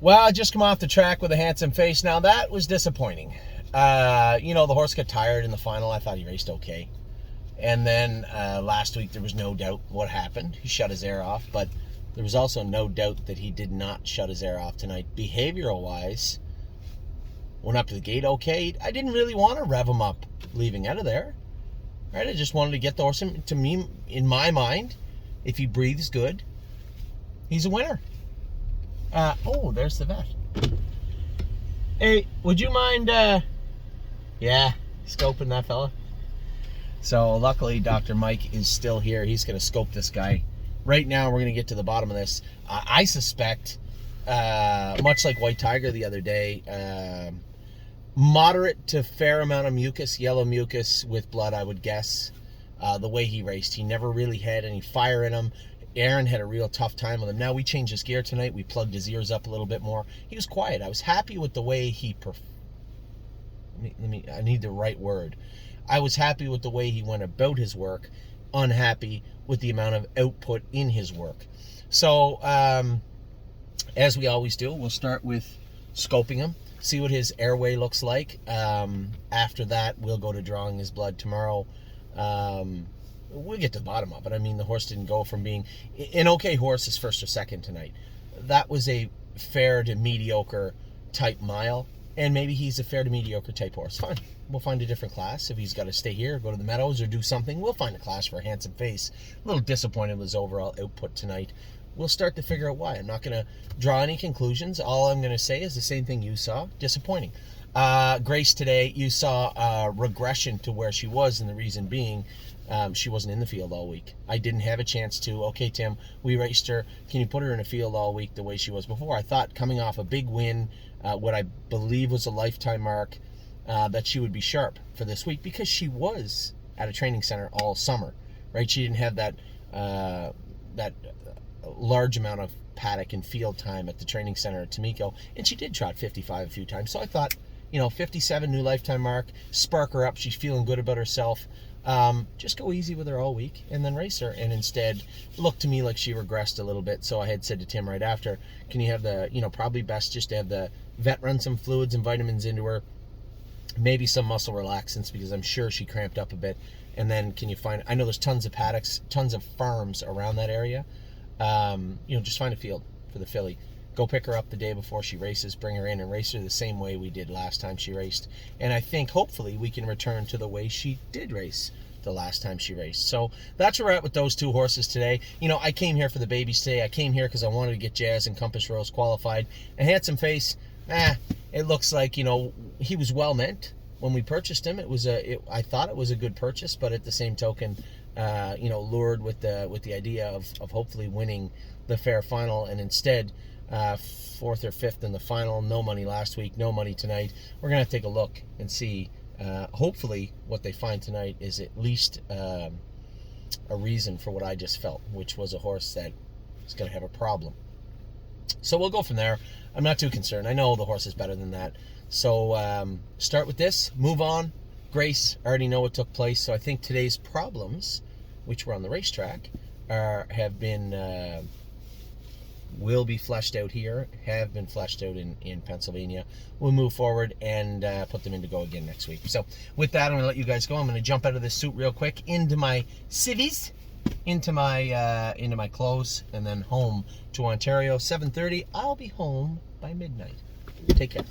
Well, I just come off the track with a handsome face. Now, that was disappointing. The horse got tired in the final. I thought he raced okay. And then last week, there was no doubt what happened. He shut his air off, but there was also no doubt that he did not shut his air off tonight. Behavioral-wise, went up to the gate okay. I didn't really want to rev him up leaving out of there. Right? I just wanted to get the horse in. To me, in my mind, if he breathes good, he's a winner. There's the vet. Hey, would you mind, scoping that fella? So, luckily, Dr. Mike is still here. He's going to scope this guy. Right now, we're going to get to the bottom of this. I suspect, much like White Tiger the other day, moderate to fair amount of mucus, yellow mucus with blood, I would guess. The way he raced, he never really had any fire in him. Aaron had a real tough time with him. Now, we changed his gear tonight. We plugged his ears up a little bit more. He was quiet. I was happy with the way he I need the right word. I was happy with the way he went about his work, unhappy with the amount of output in his work. So, as we always do, we'll start with scoping him, see what his airway looks like. After that, we'll go to drawing his blood tomorrow. We'll get to the bottom of it. I mean, the horse didn't go from being an okay horse as first or second tonight. That was a fair to mediocre type mile, and maybe he's a fair to mediocre type horse. Fine. We'll find a different class. If he's got to stay here, go to the Meadows, or do something, we'll find a class for a handsome face. A little disappointed with his overall output tonight. We'll start to figure out why. I'm not going to draw any conclusions. All I'm going to say is the same thing you saw. Disappointing. Grace today, you saw a regression to where she was, and the reason being, she wasn't in the field all week. I didn't have a chance to. Okay, Tim, we raced her. Can you put her in a field all week the way she was before? I thought coming off a big win, what I believe was a lifetime mark, that she would be sharp for this week because she was at a training center all summer, right? She didn't have that large amount of paddock and field time at the training center at Tamiko, and she did trot 55 a few times. So I thought, 57 new lifetime mark, spark her up. She's feeling good about herself. Just go easy with her all week and then race her. And instead, looked to me like she regressed a little bit. So I had said to Tim right after, can you have probably best just to have the vet run some fluids and vitamins into her, maybe some muscle relaxants, because I'm sure she cramped up a bit. And then can you find, I know there's tons of paddocks, tons of farms around that area. Just find a field for the filly. Go pick her up the day before she races, bring her in and race her the same way we did last time she raced. And I think hopefully we can return to the way she did race the last time she raced. So that's where we're at with those two horses today. I came here for the babies today. I came here because I wanted to get Jazz and Compass Rose qualified. A handsome face, it looks like, he was well meant when we purchased him. I thought it was a good purchase, but at the same token, lured with the idea of hopefully winning the fair final, and instead, fourth or fifth in the final. No money last week, no money tonight. We're gonna take a look and see. Hopefully, what they find tonight is at least a reason for what I just felt, which was a horse that is gonna have a problem. So we'll go from there. I'm not too concerned. I know the horse is better than that. So start with this, move on. Grace, I already know what took place. So I think today's problems, which were on the racetrack, will be fleshed out here, have been fleshed out in Pennsylvania. We'll move forward and put them in to go again next week. So with that, I'm going to let you guys go. I'm going to jump out of this suit real quick into my civvies, into my clothes, and then home to Ontario. 7:30. I'll be home by midnight. Take care.